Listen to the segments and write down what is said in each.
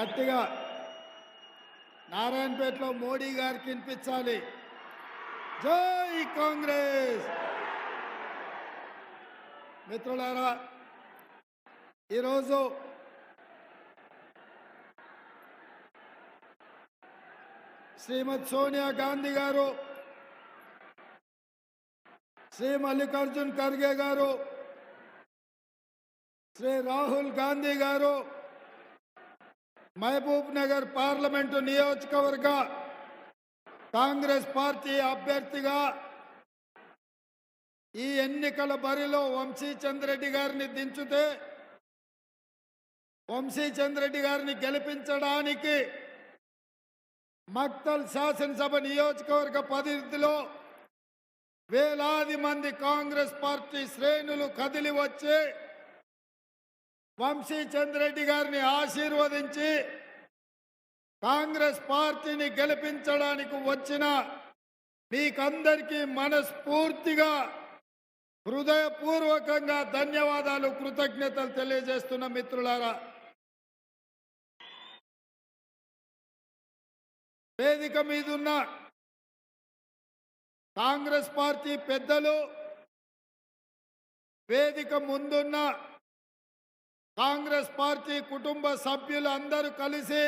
గట్టిగా నారాయణపేటలో మోడీ గారికి వినిపించాలి. జై కాంగ్రెస్. మిత్రులారా, ఈరోజు శ్రీమతి సోనియా గాంధీ గారు, శ్రీ మల్లికార్జున్ ఖర్గే గారు, శ్రీ రాహుల్ గాంధీ గారు మహబూబ్ నగర్ పార్లమెంటు నియోజకవర్గ కాంగ్రెస్ పార్టీ అభ్యర్థిగా ఈ ఎన్నికల బరిలో వంశీచంద్రెడ్డి గారిని దించితే వంశీచంద్రెడ్డి గారిని గెలిపించడానికి మక్తల్ శాసనసభ నియోజకవర్గ పరిధిలో వేలాది మంది కాంగ్రెస్ పార్టీ శ్రేణులు కదిలి వచ్చి వంశీచంద్రెడ్డి గారిని ఆశీర్వదించి కాంగ్రెస్ పార్టీని గెలిపించడానికి వచ్చిన మీకందరికీ మనస్ఫూర్తిగా హృదయపూర్వకంగా ధన్యవాదాలు, కృతజ్ఞతలు తెలియజేస్తున్న మిత్రులారా, వేదిక మీదున్న కాంగ్రెస్ పార్టీ పెద్దలు, వేదిక ముందున్న కాంగ్రెస్ పార్టీ కుటుంబ సభ్యులందరూ కలిసి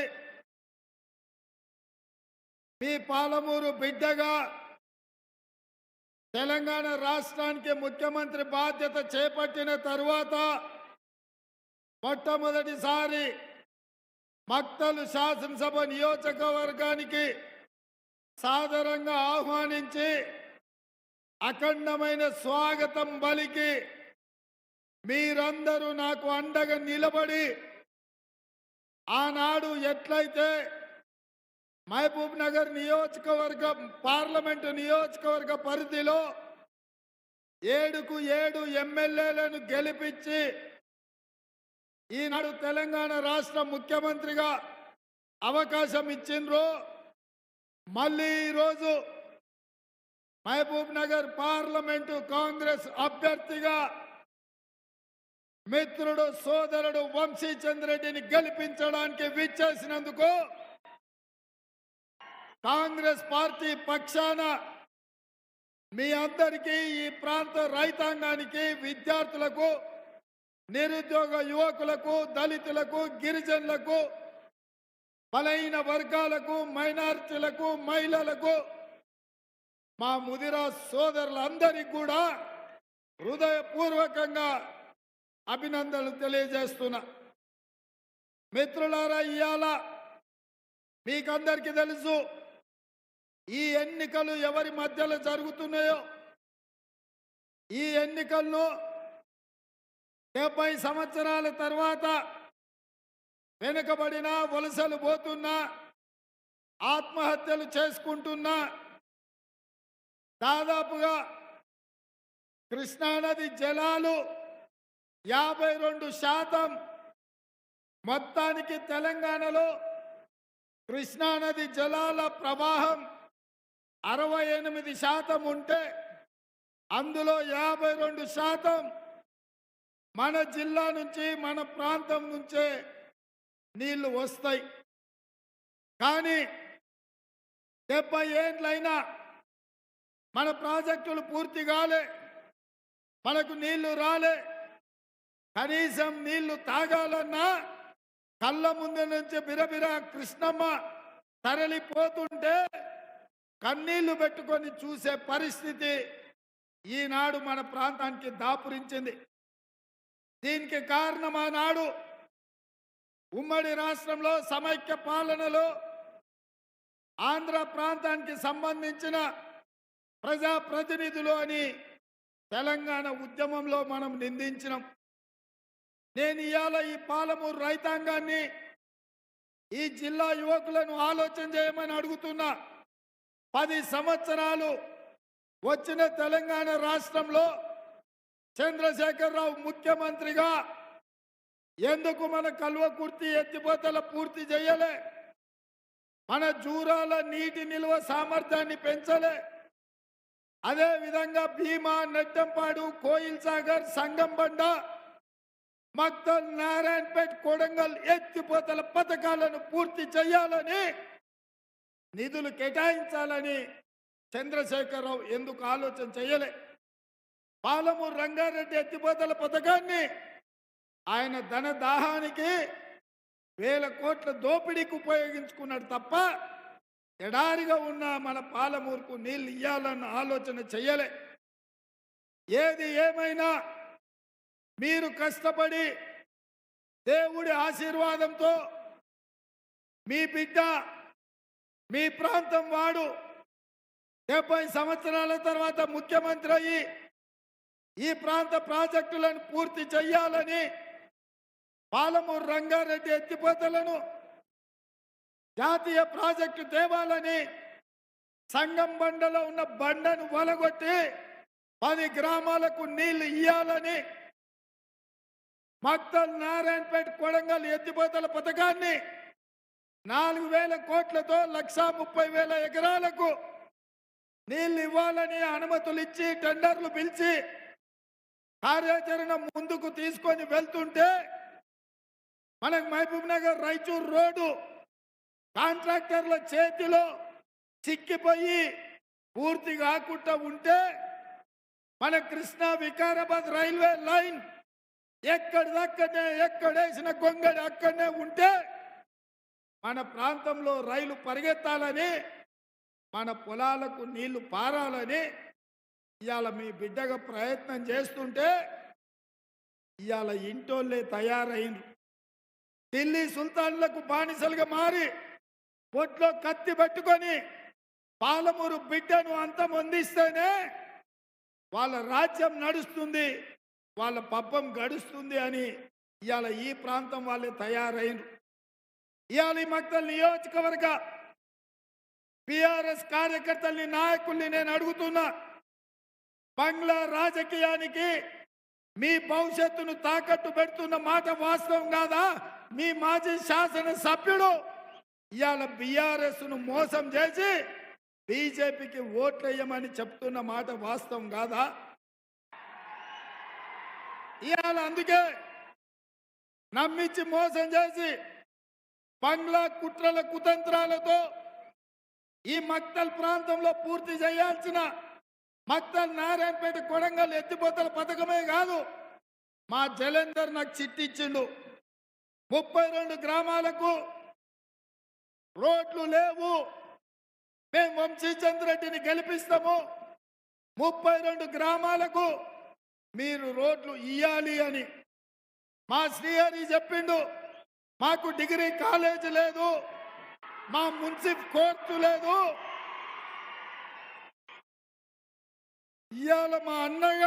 మీ పాలమూరు బిడ్డగా తెలంగాణ రాష్ట్రానికి ముఖ్యమంత్రి బాధ్యత చేపట్టిన తరువాత మొట్టమొదటిసారి మక్తలు శాసనసభ నియోజకవర్గానికి సాదరంగా ఆహ్వానించి అఖండమైన స్వాగతం పలికి మీరందరూ నాకు అండగా నిలబడి ఆనాడు ఎట్లయితే మహబూబ్ నగర్ నియోజకవర్గం పార్లమెంటు నియోజకవర్గ పరిధిలో 7కు 7 ఎమ్మెల్యేలను గెలిపించి ఈనాడు తెలంగాణ రాష్ట్ర ముఖ్యమంత్రిగా అవకాశం ఇచ్చిండ్రు. మళ్ళీ ఈరోజు మహబూబ్ నగర్ పార్లమెంటు కాంగ్రెస్ అభ్యర్థిగా మిత్రుడు సోదరుడు వంశీచంద్రెడ్డిని గెలిపించడానికి విచ్చేసినందుకు కాంగ్రెస్ పార్టీ పక్షాన మీ అందరికీ, ఈ ప్రాంత రైతాంగానికి, విద్యార్థులకు, నిరుద్యోగ యువకులకు, దళితులకు, గిరిజనులకు, బలహీన వర్గాలకు, మైనారిటీలకు, మహిళలకు, మా ముదిరా సోదరులందరికీ కూడా హృదయపూర్వకంగా అభినందనలు తెలియజేస్తున్నా. మిత్రులారా, ఇవాళ మీకందరికీ తెలుసు ఈ ఎన్నికలు ఎవరి మధ్యలో జరుగుతున్నాయో. ఈ ఎన్నికల్లో 70 సంవత్సరాల తర్వాత వెనుకబడిన, వలసలు పోతున్నా, ఆత్మహత్యలు చేసుకుంటున్నా, దాదాపుగా కృష్ణానది జలాలు 52% మొత్తానికి తెలంగాణలో కృష్ణానది జలాల ప్రవాహం 68% ఉంటే అందులో 52% మన జిల్లా నుంచి, మన ప్రాంతం నుంచే నీళ్లు వస్తాయి. కానీ 70 ఏండ్లైనా మన ప్రాజెక్టులు పూర్తి కాలే, మనకు నీళ్లు రాలే. కనీసం నీళ్లు తాగాలన్నా కళ్ళ ముందు నుంచి బిరబిరా కృష్ణమ్మ తరలిపోతుంటే కన్నీళ్లు పెట్టుకొని చూసే పరిస్థితి ఈనాడు మన ప్రాంతానికి దాపురించింది. దీనికి కారణం ఆనాడు ఉమ్మడి రాష్ట్రంలో సమైక్య పాలనలో ఆంధ్ర ప్రాంతానికి సంబంధించిన ప్రజాప్రతినిధులు అని తెలంగాణ ఉద్యమంలో మనం నిందించినాం. నేను ఇవాళ ఈ పాలమూరు రైతాంగాన్ని, ఈ జిల్లా యువకులను ఆలోచన చేయమని అడుగుతున్నా. 10 సంవత్సరాలు వచ్చిన తెలంగాణ రాష్ట్రంలో చంద్రశేఖరరావు ముఖ్యమంత్రిగా ఎందుకు మన కల్వకుర్తి ఎత్తిపోతల పూర్తి చేయలే? మన జూరాల నీటి నిల్వ సామర్థ్యాన్ని పెంచలే? అదే విధంగా భీమా, నెట్టంపాడు, కోయిల్ సాగర్, సంగంబండ మక్తల్, నారాయణపేట్, కొడంగల్ ఎత్తిపోతల పథకాలను పూర్తి చేయాలని, నిధులు కేటాయించాలని చంద్రశేఖరరావు ఎందుకు ఆలోచన చేయలే? పాలమూరు రంగారెడ్డి ఎత్తిపోతల పథకాన్ని ఆయన ధన దాహానికి వేల కోట్ల దోపిడీకి ఉపయోగించుకున్నాడు తప్ప ఎడారిగా ఉన్న మన పాలమూరుకు నీళ్ళు ఇయ్యాలన్న ఆలోచన చేయలే. ఏది ఏమైనా మీరు కష్టపడి దేవుడి ఆశీర్వాదంతో మీ బిడ్డ మీ ప్రాంతం వాడు 70 సంవత్సరాల తర్వాత ముఖ్యమంత్రి అయ్యి ఈ ప్రాంత ప్రాజెక్టులను పూర్తి చేయాలని, పాలమూరు రంగారెడ్డి ఎత్తిపోతలను జాతీయ ప్రాజెక్టు తేవాలని, సంగం బండలో ఉన్న బండను వలగొట్టి 10 గ్రామాలకు నీళ్లు ఇయ్యాలని, మక్తల్, నారాయణపేట, కొడంగల్ ఎత్తిపోతల పథకాన్ని 4,000 కోట్లతో 1,30,000 ఎకరాలకు నీళ్లు ఇవ్వాలని అనుమతులు ఇచ్చి టెండర్లు పిలిచి కార్యాచరణ ముందుకు తీసుకొని వెళ్తుంటే మనకు మహబూబ్ నగర్ రాయచూర్ రోడ్డు కాంట్రాక్టర్ల చేతిలో చిక్కిపోయి పూర్తి కాకుండా ఉంటే మన కృష్ణా వికారాబాద్ రైల్వే లైన్ ఎక్కడిదక్కడనే ఎక్కడేసిన గొంగడి అక్కడనే ఉంటే మన ప్రాంతంలో రైలు పరిగెత్తాలని, మన పొలాలకు నీళ్లు పారాలని ఇవాళ మీ బిడ్డగా ప్రయత్నం చేస్తుంటే ఇవాళ ఇంటోళ్ళే తయారైండ్రు. ఢిల్లీ సుల్తాన్లకు బానిసలుగా మారి పొట్లో కత్తి పెట్టుకొని పాలమూరు బిడ్డను అంతమొందిస్తేనే వాళ్ళ రాజ్యం నడుస్తుంది, వాళ్ళ పబ్బం గడుస్తుంది అని ఇవాళ ఈ ప్రాంతం వాళ్ళే తయారైండ్రు. ఇవాళ ఈ మక్తల్ నియోజకవర్గ టిఆర్ఎస్ కార్యకర్తల్ని, నాయకుల్ని నేను అడుగుతున్నా, బంగ్లా రాజకీయానికి మీ భవిష్యత్తును తాకట్టు పెడుతున్న మాట వాస్తవం కాదా? మీ మాజీ శాసన సభ్యుడు ఇవాళ బీఆర్ఎస్ ను మోసం చేసి బీజేపీకి ఓట్లేయమని చెప్తున్న మాట వాస్తవం కాదా? ఇవాళ అందుకే నమ్మించి మోసం చేసి బంగ్లా కుట్రల కుతంత్రాలతో ఈ మక్తల్ ప్రాంతంలో పూర్తి చేయాల్సిన మక్తల్, నారాయణపేట, కొడంగల్ ఎత్తిపోతల పథకమే కాదు, మా జలంధర్ నాకు చిట్టిచ్చిండు. 32 గ్రామాలకు రోడ్లు లేవు, మేము వంశీచంద్ర రెడ్డిని గెలిపిస్తాము, 32 గ్రామాలకు మీరు రోడ్లు ఇయ్యాలి అని. మా శ్రీహరి చెప్పిండు, మాకు డిగ్రీ కాలేజ్ లేదు, మా మున్సిపల్ కోర్టు లేదు. ఇవాళ మా అన్నయ్య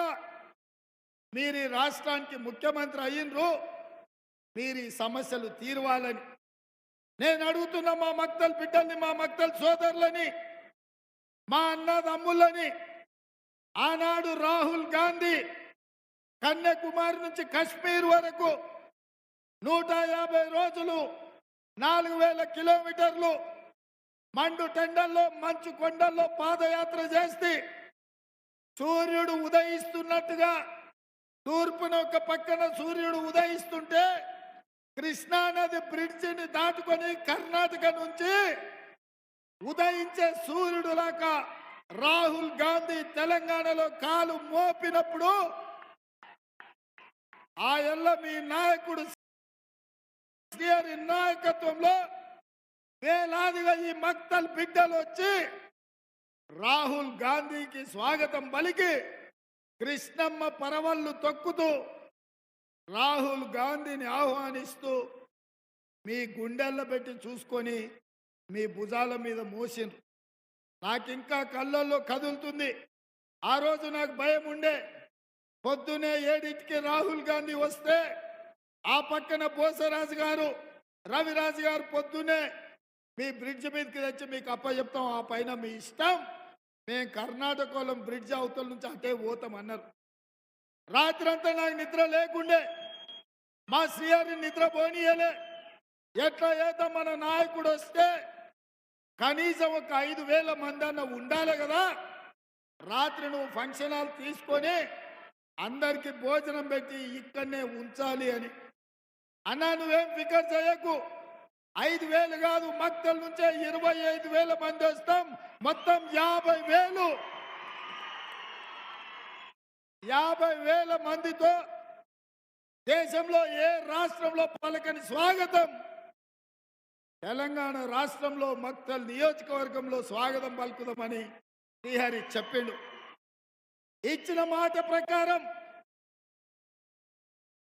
మీరు ఈ రాష్ట్రానికి ముఖ్యమంత్రి అయ్యిండ్రు, మీరు ఈ సమస్యలు తీరవాలని నేను అడుగుతున్నా. మా మక్తల్ బిడ్డల్ని, మా మక్తల్ సోదరులని, మా అన్నదమ్ములని ఆనాడు రాహుల్ గాంధీ కన్యాకుమారి నుంచి కశ్మీర్ వరకు 150 రోజులు 4,000 కిలోమీటర్లు మండు టెండల్లో మంచు కొండల్లో పాదయాత్ర చేస్తే సూర్యుడు ఉదయిస్తున్నట్టుగా తూర్పున ఒక పక్కన సూర్యుడు ఉదయిస్తుంటే కృష్ణానది బ్రిడ్జిని దాటుకొని కర్ణాటక నుంచి ఉదయించే సూర్యుడు లాగా రాహుల్ గాంధీ తెలంగాణలో కాలు మోపినప్పుడు ఆ ఎల్ల మీ నాయకుడు నాయకత్వంలో వేలాదిగా ఈ మక్తల్ బిడ్డలు వచ్చి రాహుల్ గాంధీకి స్వాగతం పలికి కృష్ణమ్మ పరవళ్ళు తొక్కుతూ రాహుల్ గాంధీని ఆహ్వానిస్తూ మీ గుండెల్లో పెట్టి చూసుకొని మీ భుజాల మీద మోసిండ్రు. నాకింకా కళ్ళల్లో కదులుతుంది. ఆ రోజు నాకు భయం ఉండే, పొద్దునే 7ంటికి రాహుల్ గాంధీ వస్తే ఆ పక్కన బోసరాజు గారు, రవిరాజు గారు పొద్దునే మీ బ్రిడ్జ్ మీదకి తెచ్చి మీకు అప్పచెప్తాం, ఆ పైన మీ ఇష్టం, మేము కర్ణాటకలో బ్రిడ్జ్ అవతల నుంచి అటే పోతాం అన్నారు. రాత్రంతా నాకు నిద్ర లేకుండే, మా శ్రీహరి నిద్ర పోనీయలే. ఎట్లా ఏదో మన నాయకుడు వస్తే కనీసం ఒక 5,000 మంది అన్న ఉండాలి కదా. రాత్రి నువ్వు ఫంక్షన్ హాల్ తీసుకొని అందరికి భోజనం పెట్టి ఇక్కడనే ఉంచాలి అని. అన్నా నువ్వేం ఫికర్ చేయకు, 5,000 కాదు, మక్తల్ నుంచే 25,000 మంది వస్తాం, మొత్తం 50,000 మందితో దేశంలో ఏ రాష్ట్రంలో పలకని స్వాగతం తెలంగాణ రాష్ట్రంలో మక్తల్ నియోజకవర్గంలో స్వాగతం పలుకుదామని శ్రీహరి చెప్పిండు. ఇచ్చిన మాట ప్రకారం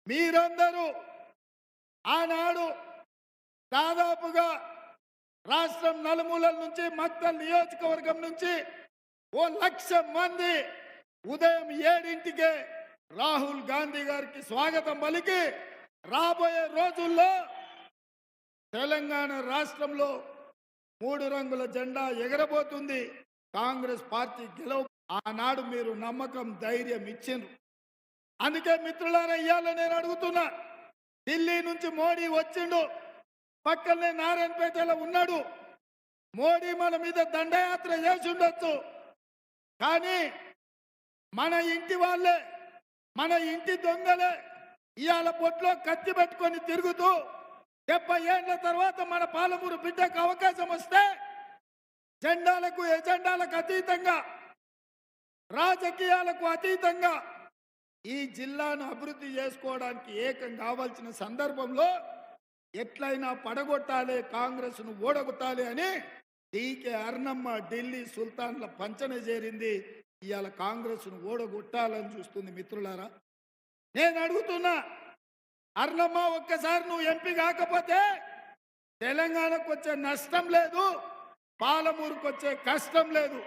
మీరందరూ ఆనాడు దాదాపుగా రాష్ట్రం నలుమూలల నుంచి మక్తల్ నియోజకవర్గం నుంచి 1,00,000 మంది ఉదయం 7ంటికే రాహుల్ గాంధీ గారికి స్వాగతం పలికి రాబోయే రోజుల్లో తెలంగాణ రాష్ట్రంలో 3 రంగుల జెండా ఎగరబోతుంది. కాంగ్రెస్ పార్టీ గెలవ ఆనాడు మీరు నమ్మకం ధైర్యం ఇచ్చిండ్రు. అందుకే మిత్రులారా ఇయ్యాల నేను అడుగుతున్నా, ఢిల్లీ నుంచి మోడీ వచ్చిండు, పక్కనే నారాయణపేటలో ఉన్నాడు. మోడీ మన మీద దండయాత్ర చేసి ఉండొచ్చు, కానీ మన ఇంటి వాళ్ళే, మన ఇంటి దొంగలే ఇవాళ పొట్లో కత్తి పెట్టుకొని తిరుగుతూ 70 ఏళ్ల తర్వాత మన పాలమూరు బిడ్డకు అవకాశం వస్తే జెండాలకు ఎజెండాలకు అతీతంగా, రాజకీయాలకు అతీతంగా ఈ జిల్లాను అభివృద్ధి చేసుకోవడానికి ఏకం కావాల్సిన సందర్భంలో ఎట్లయినా పడగొట్టాలి, కాంగ్రెస్ను ఓడగొట్టాలి అని డీకే అర్ణమ్మ ఢిల్లీ సుల్తాన్ల పంచన చేరింది. ఇవాళ కాంగ్రెస్ను ఓడగొట్టాలని చూస్తుంది. మిత్రులారా నేను అడుగుతున్నా, అర్ణమ్మ ఒక్కసారి నువ్వు ఎంపీ కాకపోతే తెలంగాణకు వచ్చే నష్టం లేదు, పాలమూరుకు వచ్చే కష్టం లేదు.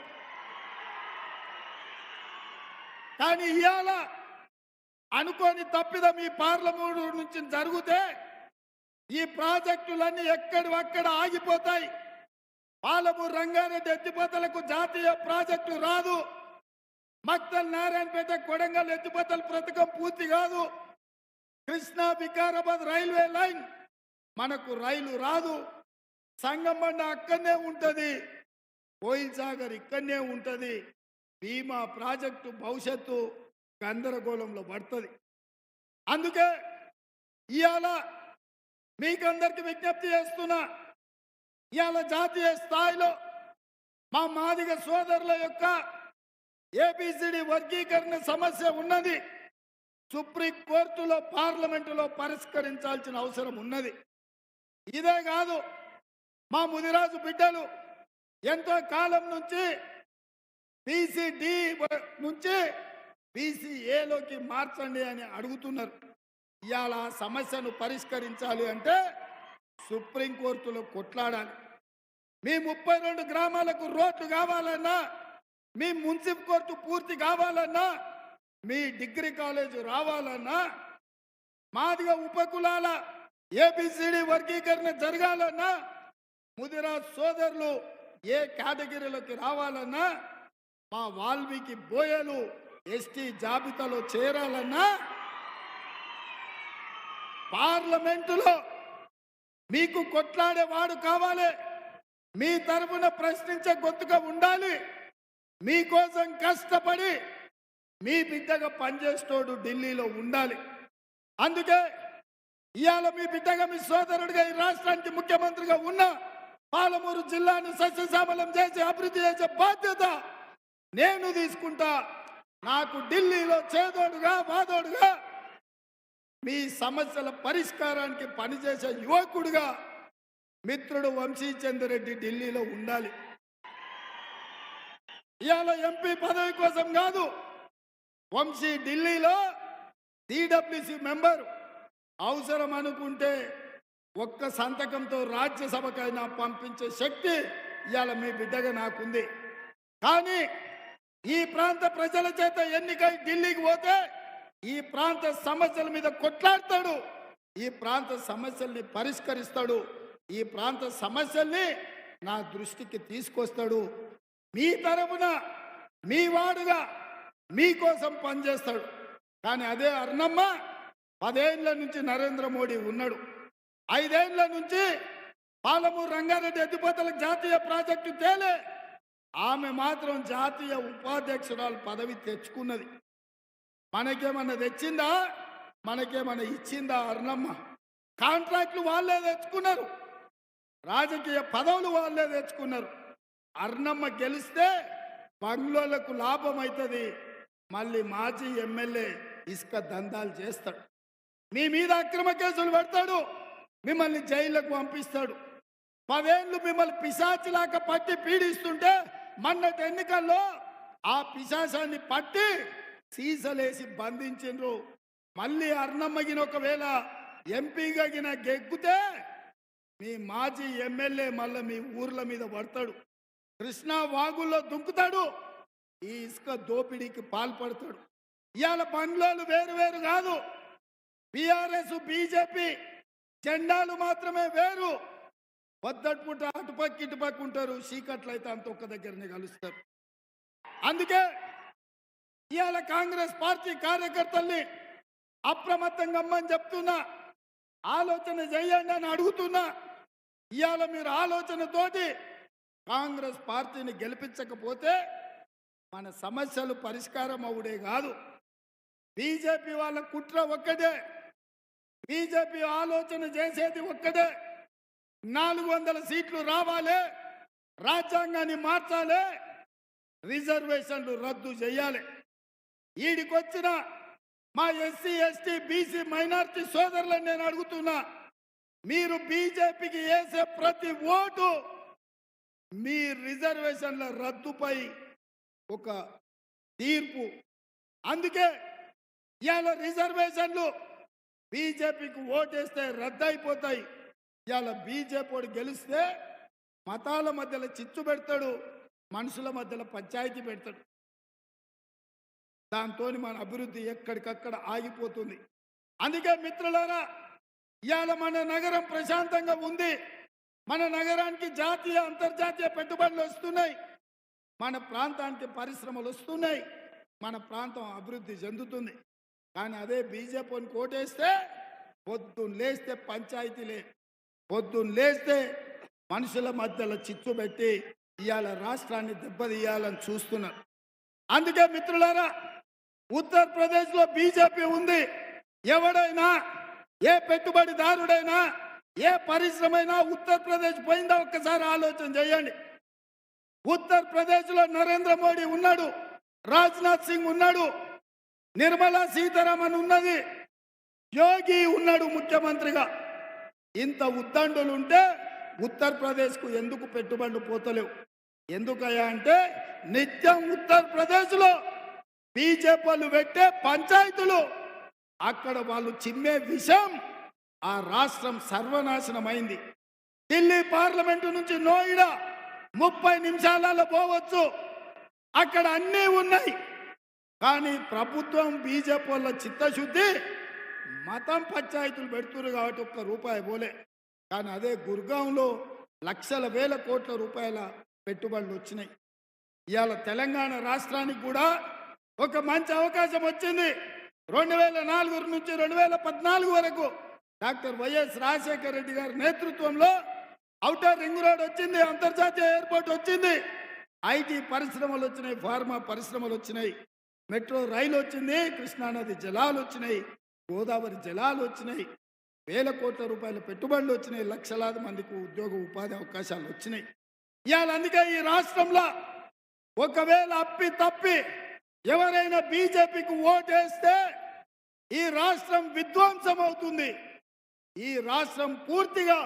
కానీ ఇవాళ అనుకోని తప్పిదం ఈ పార్లమెంటు నుంచి జరిగితే ఈ ప్రాజెక్టులన్నీ ఎక్కడివక్కడ ఆగిపోతాయి. పాలమూరు రంగారెడ్డి ఎత్తిపోతలకు జాతీయ ప్రాజెక్టు రాదు, మక్తల్ నారాయణపేట కొడంగల్ ఎత్తిపోతల పథకం పూర్తి కాదు, కృష్ణా వికారాబాద్ రైల్వే లైన్ మనకు రైలు రాదు, సంగమండ అక్కడనే ఉంటుంది, కోయిల్ సాగర్ ఇక్కడనే ఉంటుంది. భీమా ప్రాజెక్టు భవిష్యత్తు గందరగోళంలో పడుతుంది. అందుకే ఇవాళ మీకందరికి విజ్ఞప్తి చేస్తున్నా, ఇవాళ జాతీయ స్థాయిలో మా మాదిగ సోదరుల యొక్క ఏబిసిడి వర్గీకరణ సమస్య ఉన్నది. సుప్రీంకోర్టులో పార్లమెంటులో పరిష్కరించాల్సిన అవసరం ఉన్నది. ఇదే కాదు, మా ముదిరాజు బిడ్డలు ఎంతో కాలం నుంచి బీసీడీ నుంచి బీసీఏలోకి మార్చండి అని అడుగుతున్నారు. ఇవాళ సమస్యను పరిష్కరించాలి అంటే సుప్రీంకోర్టులో కొట్లాడాలి. మీ 32 గ్రామాలకు రోడ్లు కావాలన్నా, మీ మున్సిపల్ కోర్టు పూర్తి కావాలన్నా, మీ డిగ్రీ కాలేజీ రావాలన్నా, మాదిగా ఉపకులాల ఏబిసిడి వర్గీకరణ జరగాలన్నా, ముదిరాజ్ సోదరులు ఏ కేటగిరీలోకి రావాలన్నా, మా వాల్మీకి బోయలు ఎస్టీ జాబితాలో చేరాలన్నా పార్లమెంటులో మీకు కొట్లాడేవాడు కావాలి, మీ తరఫున ప్రశ్నించే గొంతుగా ఉండాలి, మీకోసం కష్టపడి మీ బిడ్డగా పనిచేస్తోడు ఢిల్లీలో ఉండాలి. అందుకే ఇవాళ మీ బిడ్డగా, మీ సోదరుడిగా ఈ రాష్ట్రానికి ముఖ్యమంత్రిగా ఉన్న పాలమూరు జిల్లాను సస్యశ్యామలం చేసి అభివృద్ధి చేసే బాధ్యత నేను తీసుకుంటా. నాకు ఢిల్లీలో చేదోడుగా వాదోడుగా మీ సమస్యల పరిష్కారానికి పనిచేసే యువకుడిగా మిత్రుడు వంశీచంద్రెడ్డి ఢిల్లీలో ఉండాలి. ఇవాళ ఎంపీ పదవి కోసం కాదు, వంశీ ఢిల్లీలో టీడబ్ల్యూసీ మెంబర్ అవసరం అనుకుంటే ఒక్క సంతకంతో రాజ్యసభకైనా పంపించే శక్తి ఇవాళ మీ బిడ్డగా నాకుంది. కానీ ఈ ప్రాంత ప్రజల చేత ఎన్నికై ఢిల్లీకి పోతే ఈ ప్రాంత సమస్యల మీద కొట్లాడతాడు, ఈ ప్రాంత సమస్యల్ని పరిష్కరిస్తాడు, ఈ ప్రాంత సమస్యల్ని నా దృష్టికి తీసుకొస్తాడు. మీ తరపున మీ వాడుగా మీకోసం పనిచేస్తాడు. కానీ అదే అర్ణమ్మ 10 ఏళ్ల నుంచి నరేంద్ర మోడీ ఉన్నాడు, 5 ఏళ్ల నుంచి పాలమూరు రంగారెడ్డి ఎత్తిపోతలకు జాతీయ ప్రాజెక్టు తేలే, ఆమె మాత్రం జాతీయ ఉపాధ్యక్షురాలు పదవి తెచ్చుకున్నది. మనకేమన్నా తెచ్చిందా? మనకేమన్నా ఇచ్చిందా అర్ణమ్మ? కాంట్రాక్ట్లు వాళ్ళే తెచ్చుకున్నారు, రాజకీయ పదవులు వాళ్ళే తెచ్చుకున్నారు. అర్ణమ్మ గెలిస్తే బంగ్లోలకు లాభం అవుతుంది, మళ్ళీ మాజీ ఎమ్మెల్యే ఇసుక దందాలు చేస్తాడు, మీ మీద అక్రమ కేసులు పెడతాడు, మిమ్మల్ని జైలుకు పంపిస్తాడు. 10 ఏళ్ళు మిమ్మల్ని పిశాచిలాగా పట్టి పీడిస్తుంటే మొన్నటి ఎన్నికల్లో ఆ పిశాచాన్ని పట్టి సీసలేసి బంధించిండ్రు. మళ్ళీ అర్ణమ్మగిన ఒకవేళ ఎంపీగా గెగ్గుతే మీ మాజీ ఎమ్మెల్యే మళ్ళీ మీ ఊర్ల మీద పడతాడు, కృష్ణా వాగుల్లో దుంకుతాడు, ఈ ఇసుక దోపిడీకి పాల్పడతాడు. ఇవాళ బంగ్లాలు వేరు వేరు కాదు, బీఆర్ఎస్ బీజేపీ జెండాలు మాత్రమే వేరు. పొద్దట్పుట అటుపక్క ఇటుపక్క ఉంటారు, చీకట్లు అయితే అంత ఒక్క దగ్గరనే కలుస్తారు. అందుకే ఇవాళ కాంగ్రెస్ పార్టీ కార్యకర్తల్ని అప్రమత్తంగా అమ్మని చెప్తున్నా, ఆలోచన చేయండి అని అడుగుతున్నా. ఇవాళ మీరు ఆలోచనతోటి కాంగ్రెస్ పార్టీని గెలిపించకపోతే మన సమస్యలు పరిష్కారం అవుడే కాదు. బీజేపీ వాళ్ళ కుట్ర ఒక్కటే, బీజేపీ ఆలోచన చేసేది ఒక్కటే, 400 సీట్లు రావాలి, రాజ్యాంగాన్ని మార్చాలి, రిజర్వేషన్లు రద్దు చేయాలి. ఈడికొచ్చిన మా ఎస్సీ ఎస్టీ బీసీ మైనారిటీ సోదరులను నేను అడుగుతున్నా, మీరు బీజేపీకి వేసే ప్రతి ఓటు మీ రిజర్వేషన్ల రద్దుపై ఒక తీర్పు. అందుకే ఇవాళ రిజర్వేషన్లు బీజేపీకి ఓటేస్తే రద్దు అయిపోతాయి. ఇవాళ బీజేపీ గెలిస్తే మతాల మధ్యలో చిచ్చు పెడతాడు, మనుషుల మధ్యలో పంచాయతీ పెడతాడు. దాంతో మన అభివృద్ధి ఎక్కడికక్కడ ఆగిపోతుంది. అందుకే మిత్రులారా, ఇవాళ మన నగరం ప్రశాంతంగా ఉంది, మన నగరానికి జాతీయ అంతర్జాతీయ పెట్టుబడులు వస్తున్నాయి, మన ప్రాంతానికి పరిశ్రమలు వస్తున్నాయి, మన ప్రాంతం అభివృద్ధి చెందుతుంది. కానీ అదే బీజేపీని కోటేస్తే పొద్దున్న లేస్తే పంచాయతీలే, పొద్దున్న లేస్తే మనుషుల మధ్యలో చిచ్చు పెట్టి ఇవాళ రాష్ట్రాన్ని దెబ్బతీయాలని చూస్తున్నారు. అందుకే మిత్రులారా, ఉత్తరప్రదేశ్లో బీజేపీ ఉంది. ఎవడైనా, ఏ పెట్టుబడిదారుడైనా, ఏ పరిశ్రమైనా ఉత్తరప్రదేశ్ పోయిందా ఒక్కసారి ఆలోచన చేయండి. ఉత్తరప్రదేశ్లో నరేంద్ర మోడీ ఉన్నాడు, రాజ్నాథ్ సింగ్ ఉన్నాడు, నిర్మలా సీతారామన్ ఉన్నది, యోగి ఉన్నాడు ముఖ్యమంత్రిగా. ఇంత ఉద్దండులు ఉంటే ఉత్తరప్రదేశ్కు ఎందుకు పెట్టుబడులు పోతలేవు? ఎందుకయ్యా అంటే నిత్యం ఉత్తరప్రదేశ్లో బీజేపీలు పెట్టే పంచాయతీలు, అక్కడ వాళ్ళు చిమ్మే విషయం ఆ రాష్ట్రం సర్వనాశనమైంది. ఢిల్లీ పార్లమెంటు నుంచి నోయిడా 30 నిమిషాలలో పోవచ్చు, అక్కడ అన్నీ ఉన్నాయి. కానీ ప్రభుత్వం బీజేపీ వాళ్ళ చిత్తశుద్ధి మతం పంచాయతీలు పెడుతున్నారు కాబట్టి ఒక్క రూపాయి పోలే. కానీ అదే గుర్గాంలో లక్షల వేల కోట్ల రూపాయల పెట్టుబడులు వచ్చినాయి. ఇవాళ తెలంగాణ రాష్ట్రానికి కూడా ఒక మంచి అవకాశం వచ్చింది. 2004 నుంచి 2014 వరకు డాక్టర్ వైఎస్ రాజశేఖర రెడ్డి గారి నేతృత్వంలో ఔటర్ రింగ్ రోడ్ వచ్చింది, అంతర్జాతీయ ఎయిర్పోర్ట్ వచ్చింది, ఐటీ పరిశ్రమలు వచ్చినాయి, ఫార్మా పరిశ్రమలు వచ్చినాయి, మెట్రో రైలు వచ్చింది, కృష్ణానది జలాలు వచ్చినాయి, గోదావరి జలాలు వచ్చినాయి, వేల కోట్ల రూపాయల పెట్టుబడులు వచ్చినాయి, లక్షలాది మందికి ఉద్యోగ ఉపాధి అవకాశాలు వచ్చినాయి. ఇవాళ అందుకే ఈ రాష్ట్రంలో ఒకవేళ అప్పి తప్పి ఎవరైనా బీజేపీకి ఓటేస్తే ఈ రాష్ట్రం విధ్వంసం అవుతుంది, ఈ రాష్ట్రం పూర్తిగా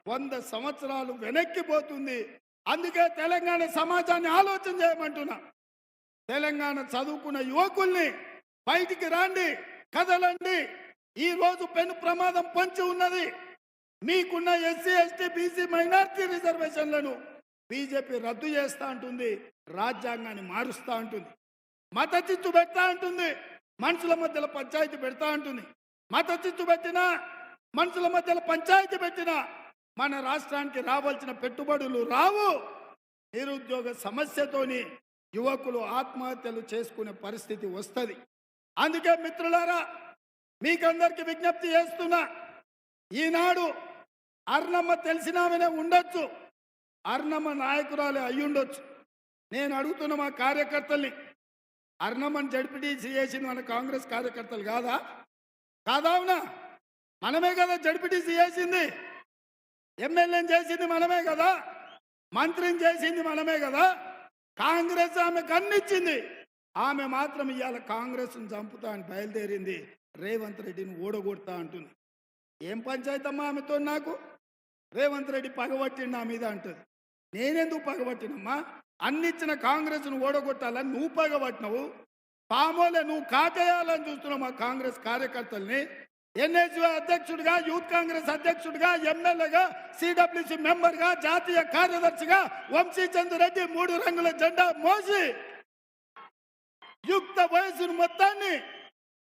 100 సంవత్సరాలు వెనక్కిపోతుంది. అందుకే తెలంగాణ సమాజాన్ని ఆలోచన చేయమంటున్నా. తెలంగాణ చదువుకున్న యువకుల్ని బయటికి రాండి, కదలండి. ఈ రోజు పెను ప్రమాదం పొంచి ఉన్నది. మీకున్న ఎస్సీ ఎస్టీ బీసీ మైనారిటీ రిజర్వేషన్లను బీజేపీ రద్దు చేస్తా అంటుంది, రాజ్యాంగాన్ని మారుస్తా అంటుంది, మత చిచ్చు పెడతా అంటుంది, మనుషుల మధ్యలో పంచాయతీ పెడతా అంటుంది. మత చిచ్చు పెట్టినా, మనుషుల మధ్యలో పంచాయతీ పెట్టినా మన రాష్ట్రానికి రావాల్సిన పెట్టుబడులు రావు. నిరుద్యోగ సమస్యతోని యువకులు ఆత్మహత్యలు చేసుకునే పరిస్థితి వస్తుంది. అందుకే మిత్రులారా, మీకందరికి విజ్ఞప్తి చేస్తున్నా, ఈనాడు అర్ణమ్మ తెలిసినామనే ఉండొచ్చు, అర్ణమ్మ నాయకురాలే అయ్యుండొచ్చు. నేను అడుగుతున్న మా కార్యకర్తల్ని, అర్ణమని జడ్పీటీసీ చేసింది మన కాంగ్రెస్ కార్యకర్తలు కాదా? కాదావునా? మనమే కదా జడ్పీటీసీ చేసింది, ఎమ్మెల్యేని చేసింది మనమే కదా, మంత్రిని చేసింది మనమే కదా. కాంగ్రెస్ ఆమె కన్నిచ్చింది, ఆమె మాత్రం ఇవాళ కాంగ్రెస్ను చంపుతా అని బయలుదేరింది. రేవంత్ రెడ్డిని ఓడగొడతా అంటుంది. ఏం పంచాయతీ అమ్మా ఆమెతో నాకు? రేవంత్ రెడ్డి పగబట్టిండు నా మీద అంటుంది. నేనెందుకు పగబట్టినమ్మా? అన్నిచ్చిన కాంగ్రెస్ను ఓడగొట్టాలని నువ్వు పగబట్టినవు. పామోలే నువ్వు కాటేయాలని చూస్తున్నావు మా కాంగ్రెస్ కార్యకర్తల్ని. ఎన్ఎస్యూ అధ్యక్షుడిగా, యూత్ కాంగ్రెస్ అధ్యక్షుడిగా, ఎమ్మెల్యేగా, సిడబ్ల్యూసి మెంబర్గా, జాతీయ కార్యదర్శిగా వంశీచంద్ర రెడ్డి 3 రంగుల జెండా మోసి యుక్త వయసును మొత్తాన్ని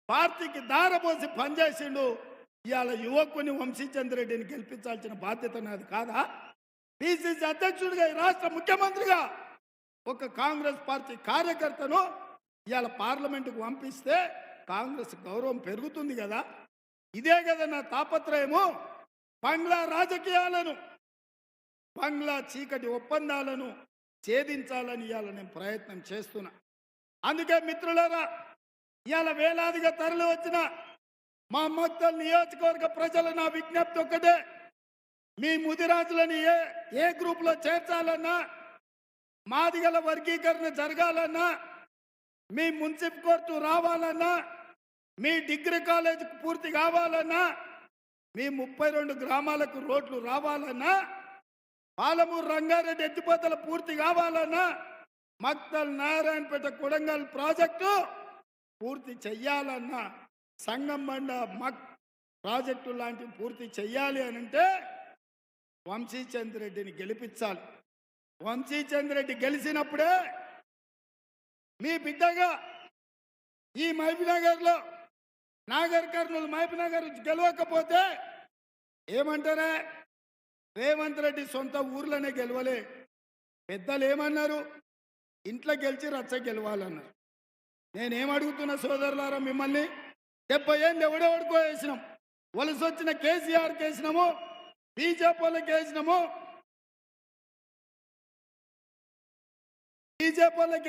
పార్టీకి దారపోసి పనిచేసిండు. ఇవాళ యువకుని వంశీచంద్ర రెడ్డిని గెలిపించాల్సిన బాధ్యత నాది కాదా? పిసిసి అధ్యక్షుడిగా, ఈ రాష్ట్ర ముఖ్యమంత్రిగా ఒక కాంగ్రెస్ పార్టీ కార్యకర్తను ఇవాళ పార్లమెంటుకు పంపిస్తే కాంగ్రెస్ గౌరవం పెరుగుతుంది కదా. ఇదే కదా నా తాపత్రయము. బంగ్లా రాజకీయాలను, బంగ్లా చీకటి ఒప్పందాలను ఛేదించాలని ఇవాళ నేను ప్రయత్నం చేస్తున్నా. అందుకే మిత్రులారా, ఇవాళ వేలాదిగా తరలి వచ్చిన మా మక్తల్ నియోజకవర్గ ప్రజలు నా విజ్ఞప్తి ఒక్కటే. మీ ముదిరాజులని ఏ గ్రూపులో చేర్చాలన్నా, మాదిగల వర్గీకరణ జరగాలన్నా, మీ మున్సిపల్ కోర్టు రావాలన్నా, మీ డిగ్రీ కాలేజ్ పూర్తి కావాలన్నా, మీ 32 గ్రామాలకు రోడ్లు రావాలన్నా, పాలమూరు రంగారెడ్డి ఎత్తిపోతల పూర్తి కావాలన్నా, మక్తల్ నారాయణపేట కొడంగల్ ప్రాజెక్టు పూర్తి చెయ్యాలన్నా, సంగంబండ మక్ ప్రాజెక్టు లాంటివి పూర్తి చెయ్యాలి అని అంటే వంశీచంద్ర రెడ్డిని గెలిపించాలి. వంశీచంద్ర రెడ్డి గెలిచినప్పుడే మీ బిడ్డగా ఈ మహబూబ్నగర్లో, నాగర్ కర్నూలు మహబూబ్నగర్ గెలవకపోతే ఏమంటారే? రేవంత్ రెడ్డి సొంత ఊర్లోనే గెలవలే. పెద్దలు ఏమన్నారు? ఇంట్లో గెలిచి రచ్చ గెలవాలన్నారు. నేనేమడుగుతున్నా సోదరులారా మిమ్మల్ని, 70 ఏళ్ళు ఎవడెవడికో వేసినాం. వలస వచ్చిన కేసీఆర్కి వేసినాము, బీజేపీ వాళ్ళకి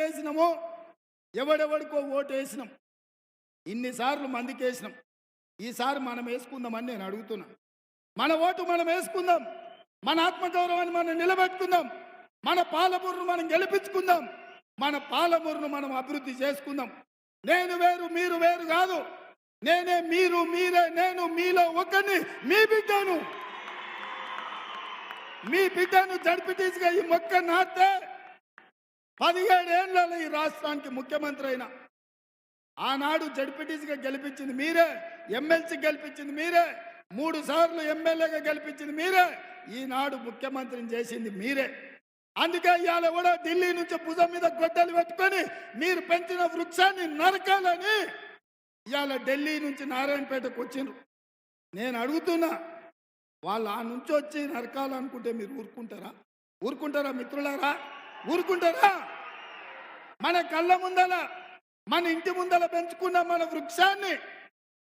వేసినాము, ఎవడెవడికో ఓటు వేసినాం. ఇన్నిసార్లు మందికి వేసినాం. ఈసారి మనం వేసుకుందామని నేను అడుగుతున్నా. మన ఓటు మనం వేసుకుందాం, మన ఆత్మగౌరవాన్ని మనం నిలబెట్టుకుందాం, మన పాలమూరును మనం గెలిపించుకుందాం, మన పాలమూరును మనం అభివృద్ధి చేసుకుందాం. నేను వేరు మీరు వేరు కాదు, నేనే మీరు మీరే నేను, మీలో ఒకరిని, మీ బిడ్డను జడ్పీటీసీగా ఈ మొక్క నాటితే 17 ఏళ్లలో ఈ రాష్ట్రానికి ముఖ్యమంత్రి అయినా. ఆనాడు జడ్పీటీసీగా గెలిపించింది మీరే, ఎమ్మెల్సీ గెలిపించింది మీరే, 3 సార్లు ఎమ్మెల్యేగా గెలిపించింది మీరే, ఈనాడు ముఖ్యమంత్రిని చేసింది మీరే. అందుకే ఇవాళ కూడా ఢిల్లీ నుంచి భుజం మీద గొడ్డలు పెట్టుకొని మీరు పెంచిన వృక్షాన్ని నరకాలని ఇవాళ ఢిల్లీ నుంచి నారాయణపేటకు వచ్చిండ్రు. నేను అడుగుతున్నా, వాళ్ళు ఆ నుంచి వచ్చి నరకాలనుకుంటే మీరు ఊరుకుంటారా మిత్రులారా? ఊరుకుంటారా? మన కళ్ళ ముందల, మన ఇంటి ముందల పెంచుకున్న మన వృక్షాన్ని,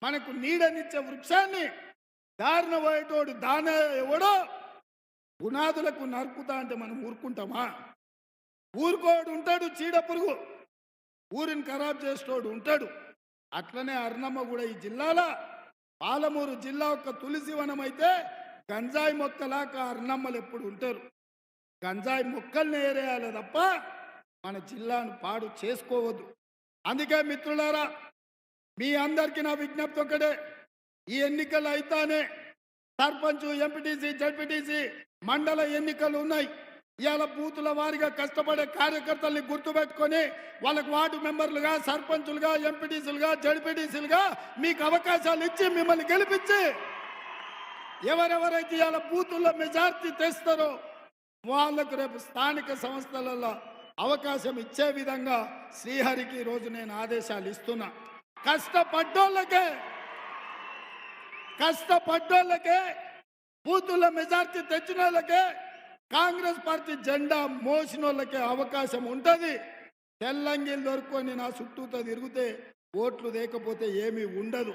మనకు నీడనిచ్చే వృక్షాన్ని దారిన పోయేటోడు దానే ఎవడో పునాదులకు నరుకుతా అంటే మనం ఊరుకుంటామా? ఊరుకోడు ఉంటాడు, చీడ పురుగు ఊరిని ఖరాబ్ చేసేటోడు ఉంటాడు. అట్లనే అర్ణమ్మ కూడా ఈ జిల్లాలో, పాలమూరు జిల్లా ఒక తులసివనం అయితే గంజాయి మొక్కలాగా అర్ణమ్మలు ఎప్పుడు ఉంటారు. గంజాయి మొక్కల్ని ఏరేయాలి తప్ప మన జిల్లాను పాడు చేసుకోవద్దు. అందుకే మిత్రులారా, మీ అందరికీ నా విజ్ఞప్తి ఒకటే. ఈ ఎన్నికలు అయితేనే సర్పంచ్, ఎంపీటీసీ, జడ్పీటీసీ, మండల ఎన్నికలు ఉన్నాయి. ఇవాళ బూతుల వారిగా కష్టపడే కార్యకర్తల్ని గుర్తుపెట్టుకొని వాళ్ళకు వార్డు మెంబర్లుగా, సర్పంచులుగా, ఎంపీటీసీలుగా, జడ్పీటీసీలుగా మీకు అవకాశాలు ఇచ్చి మిమ్మల్ని గెలిపించి ఎవరెవరైతే ఇవాళ బూతుల్లో మెజార్టీ తెస్తారో వాళ్ళకు రేపు స్థానిక సంస్థలలో అవకాశం ఇచ్చే విధంగా శ్రీహరికి రోజు నేను ఆదేశాలు ఇస్తున్నా. కష్టపడ్డోళ్ళకే బూతుల్లో మెజార్టీ తెచ్చిన వాళ్ళకే, కాంగ్రెస్ పార్టీ జెండా మోసిన వాళ్ళకే అవకాశం ఉంటుంది. తెల్లంగిలు దొరుకుని నా చుట్టూతో తిరిగితే ఓట్లు లేకపోతే ఏమీ ఉండదు.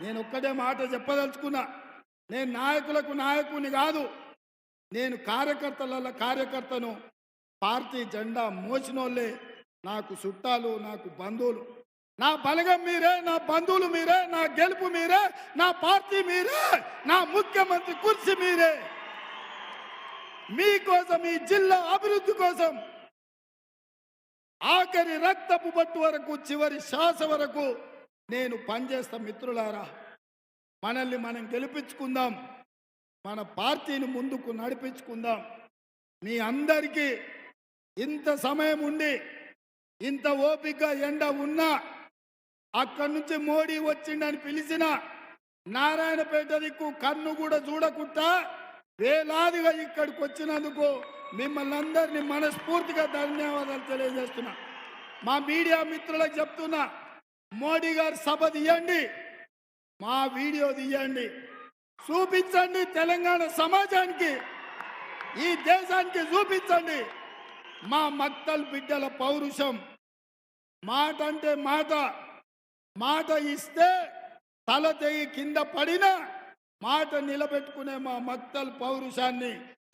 నేను ఒక్కటే మాట చెప్పదలుచుకున్నా, నేను నాయకులకు నాయకుని కాదు, నేను కార్యకర్తల కార్యకర్తను. పార్టీ జెండా మోసినోళ్ళే నాకు చుట్టాలు, నాకు బంధువులు. నా బలగం మీరే, నా బంధువులు మీరే, నా గెలుపు మీరే, నా పార్టీ మీరే, నా ముఖ్యమంత్రి కుర్చీ మీరే. మీకోసం, ఈ జిల్లా అభివృద్ధి కోసం ఆఖరి రక్తపు బట్టు వరకు, చివరి శ్వాస వరకు నేను పనిచేస్తా. మిత్రులారా, మనల్ని మనం గెలిపించుకుందాం, మన పార్టీని ముందుకు నడిపించుకుందాం. మీ అందరికీ ఇంత సమయం ఉండి, ఇంత ఓపిక ఎండ ఉన్నా, అక్కడి నుంచి మోడీ వచ్చిండని పిలిచిన నారాయణపేట దిక్కు కన్ను కూడా చూడకుండా వేలాదిగా ఇక్కడికి వచ్చినందుకు మిమ్మల్ని అందరినీ మనస్ఫూర్తిగా ధన్యవాదాలు తెలియజేస్తున్నా. మా మీడియా మిత్రులకు చెప్తున్నా, మోడీ గారు సభ తీయండి, మా వీడియో తీయండి, చూపించండి. తెలంగాణ సమాజానికి, ఈ దేశానికి చూపించండి మా మక్తల్ బిడ్డల పౌరుషం. మాట అంటే మాట, మాట ఇస్తే తల తెగి కింద పడిన మాట నిలబెట్టుకునే మా మక్తల్ పౌరుషాన్ని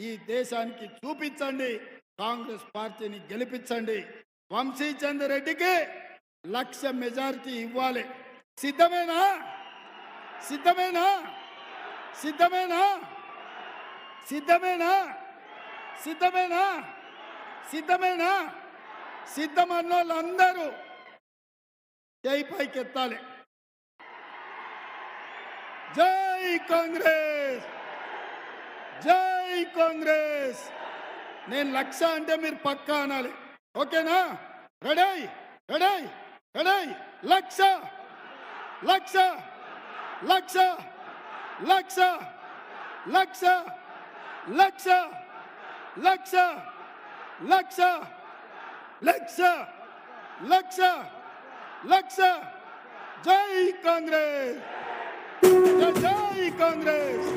ఈ దేశానికి చూపించండి. కాంగ్రెస్ పార్టీని గెలిపించండి. వంశీచందర్ రెడ్డికి 1,00,000 మెజారిటీ ఇవ్వాలి. సిద్ధమేనా? సిద్ధమేనా? సిద్ధమేనా? సిద్ధమేనా? సిద్ధమేనా? సిద్ధమేనా? సిద్ధమన్న వాళ్ళందరూ జై పైకెత్తాలి. జై కాంగ్రెస్, జై కాంగ్రెస్. నేను 1,00,000 అంటే మీరు పక్కా అనాలి. ఓకేనా? Ready ready ready. 1,00,000 1,00,000 1,00,000 1,00,000 1,00,000 1,00,000 1,00,000 1,00,000 1,00,000 1,00,000 1,00,000. జై కాంగ్రెస్, జై కాంగ్రెస్.